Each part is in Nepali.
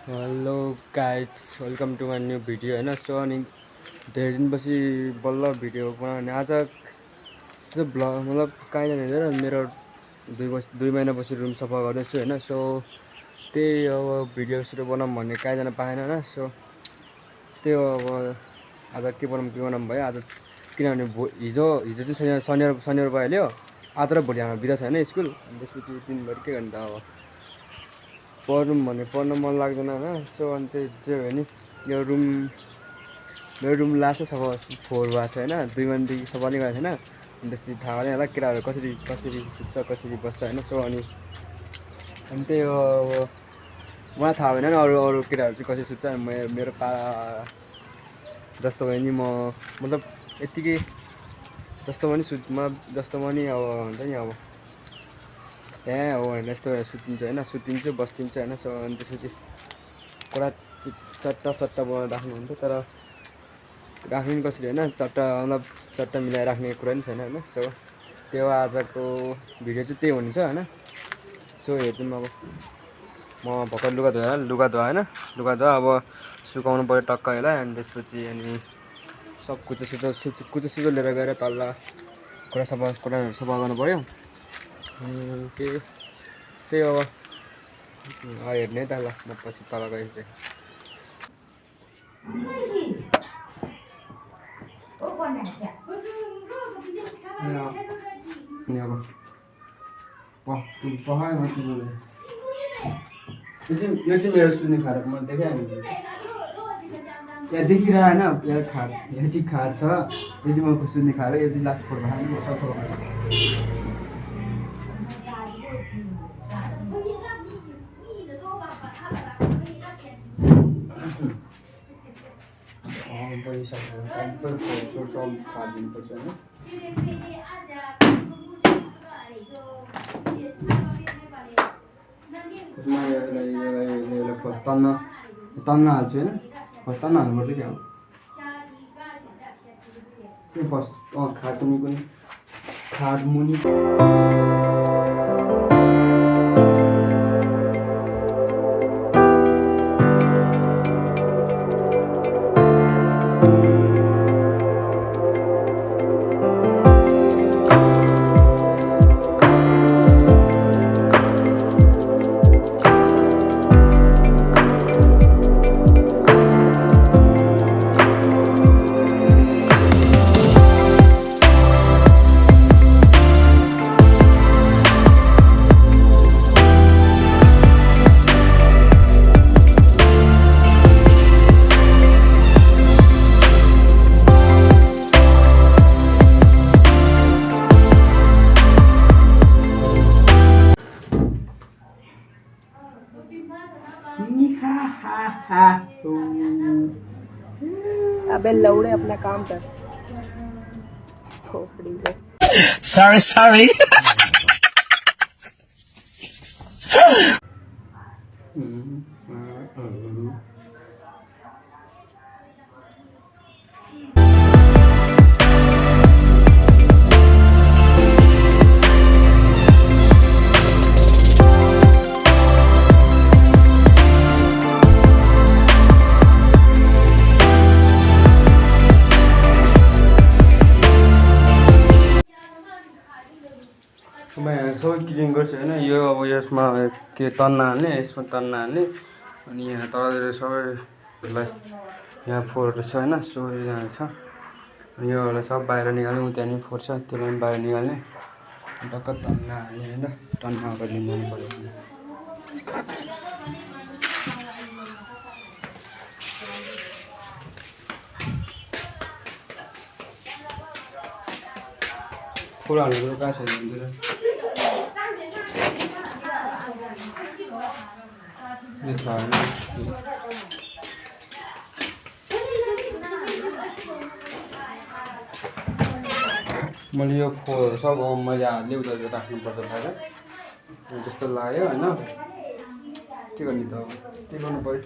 Hello guys welcome to my new video होइन। सो अनि धेरै दिनपछि बल्ल भिडियो बनाउने आज त्यो ब्लग मतलब कहीँ जाने होइन। मेरो 2 महिनापछि रुम सफा गर्दैछु होइन। सो त्यही अब भिडियो सुरु बनाऊँ भन्ने कहीँ जान पाएन होइन। सो त्यही अब आज के बनाऊँ भयो आज, किनभने हिजो चाहिँ शनिबार भइहाल्यो। आज र भोलि हाम्रो बिदा छ होइन स्कुल। त्यसपछि दिनभरि के गर्ने त अब पढौँ भने पढ्न मन लाग्दैन होइन। सो अनि त्यही जे भयो नि यो मेरो रुम लास्टै सफा फोहोर भएको छ होइन। 2 महिनादेखि सफा नै गरेको छैन। अनि त्यसपछि थाहा नै होला केटाहरू कसरी सुत्छ कसरी बस्छ होइन। सो अनि त्यही हो अब मलाई थाहा भएन नि अरू केटाहरू चाहिँ कसरी सुत्छ। मेरो पारा जस्तो भयो नि म मतलब यत्तिकै जस्तोमा नि अब हुन्छ नि अब त्यहाँ हो होइन। यस्तो सुतिन्छ होइन, सुतिन्छु बस्तिन्छ होइन। सो अनि त्यसपछि पुरा चट्टा बनाएर राख्नुहुन्थ्यो, तर राख्नु नि कसरी होइन। मतलब चट्टा मिलाएर राख्ने कुरा नि छैन होइन। सो त्यो आजको भिडियो चाहिँ त्यही हुनेछ होइन। सो हेर्छौँ अब म भर्खर लुगा धोएँ होइन। लुगा धोएँ अब सुकाउनु पऱ्यो टक्क यसलाई। अनि त्यसपछि अनि सब कुचो लिएर गएर तल कोठाहरू सफा गर्नु पऱ्यो। त्यही अब हेर्ने त ल म पछि तल गएँ। यो चाहिँ मेरो सुन्ने खाएर म देखाइहाल्छु। यहाँ देखिरह होइन, यहाँ खार, यहाँ चाहिँ खार छ। यो चाहिँ म सुन्ने खाएर, यो चाहिँ लास्ट फोटो खानु सब खादिनुपर्छ होइन। तन्न हाल्छु होइन। तन्न हाल्नुपर्छ क्या हो फर्स्ट। खाड मुनि अबे लौड़े अपना काम कर। खोपड़ी से Sorry. सबै क्लिन गर्छु होइन। यो अब यसमा के तन्न हाल्ने, यसमा तन्न हाल्ने। अनि यहाँ तलतिर सबैलाई यहाँ फोहोरहरू छ होइन। सो यहाँ छ अनि योहरूलाई सब बाहिर निकाल्ने। त्यहाँ नि फोहोर छ त्यसलाई पनि बाहिर निकाल्ने। टक्क तन्न हाल्ने होइन। टन्न अगाडि निकाल्नु पऱ्यो। फुल हाल्नु कहाँ छ भन्दै मैले यो फोहोर सब मैले हातले उता राख्नुपर्छ बाहिर जस्तो लाग्यो होइन। के गर्ने त अब के गर्नु पऱ्यो।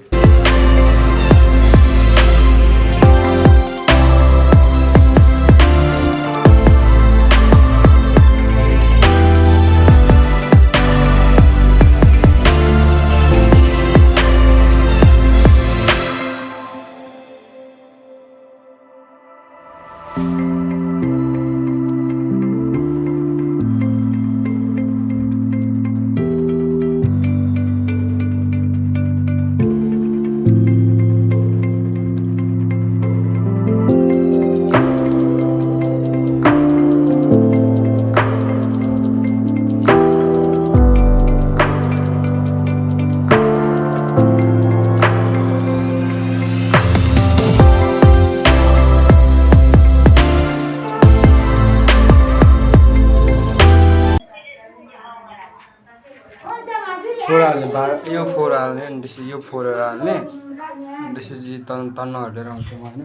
यो फोर हाल्ने अनि त्यसपछि यो फोरहरू हाल्ने अनि त्यसपछि तन्न हटेर आउँछ म होइन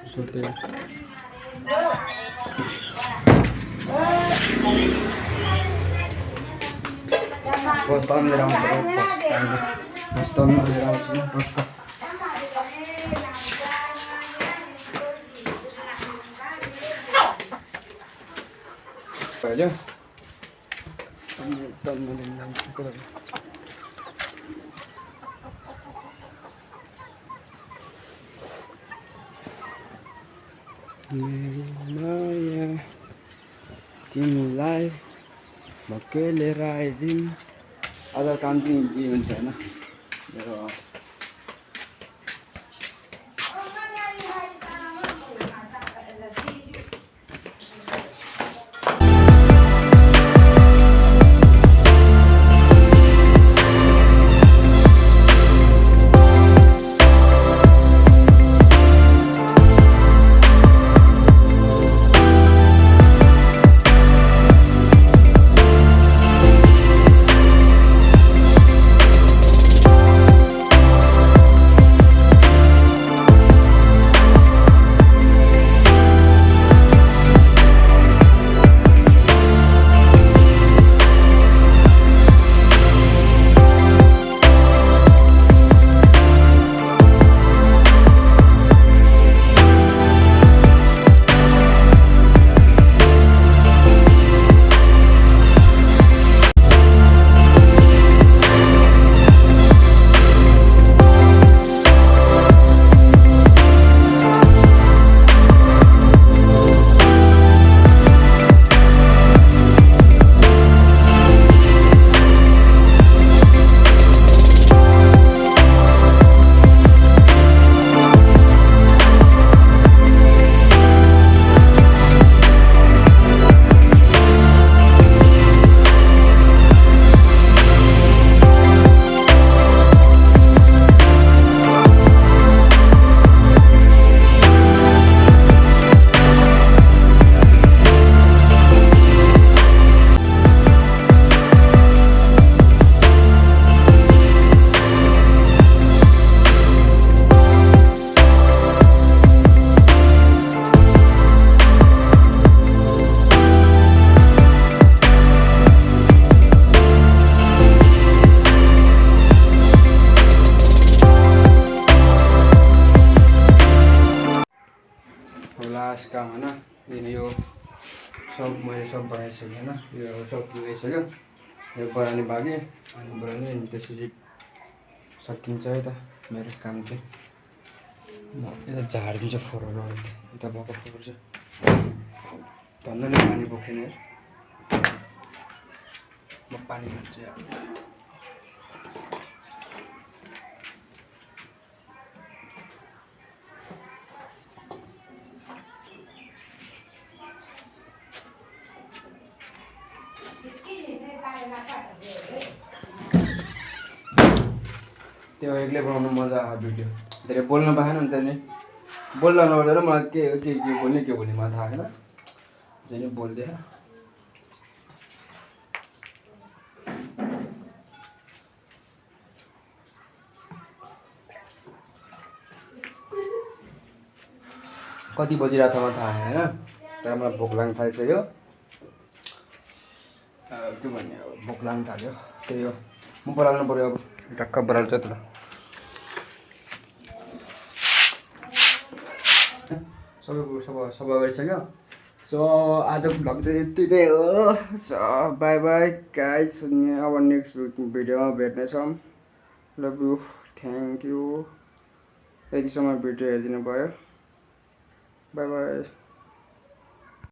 सो त्यही फर्स्ट टाइम लिएर आउँछु फर्स्ट टाइम लिएर आउँछु टक्क भयो अनि तन्न लिएर आउँछु माया तिमीलाई भकेलेर आइदिउँ आज काम चाहिँ के हुन्छ होइन मेरो लास्ट काम होइन यो सब मैले सब बनाइसकेँ होइन यो सब पुगाइसक्यो यो बनाउने बाँकी अनि बनाउने अनि त्यसपछि सकिन्छ है त मेरो काम चाहिँ म यता झारिदिन्छु फोहोरहरू यता भएको फोहोर चाहिँ धन्दा पानी बोकेन म पानी खान्छु यार त्यो एक्लै बनाउनु मजा आयो भिडियो धेरै बोल्न पाएन नि त नि बोल्न नओर्दा मलाई के बोल्ने मलाई थाहा छैन जे नि बोल्दै कति बजिरहेको छ मलाई थाहा छैन होइन तर मलाई भोक लाग्न थालिसक्यो के भन्ने अब भोक लाग्न थाल्यो त्यही हो म बराल्नु पऱ्यो अब टक्क बराल्छ त सबै गरिसक्यो सो आजको भ्लग चाहिँ यति नै हो सो बाई बाई गाइस अब नेक्स्ट भिडियोमा भेट्नेछौँ लभ यु थ्याङ्क यू यतिसम्म भिडियो हेरिदिनु भयो बाई बाई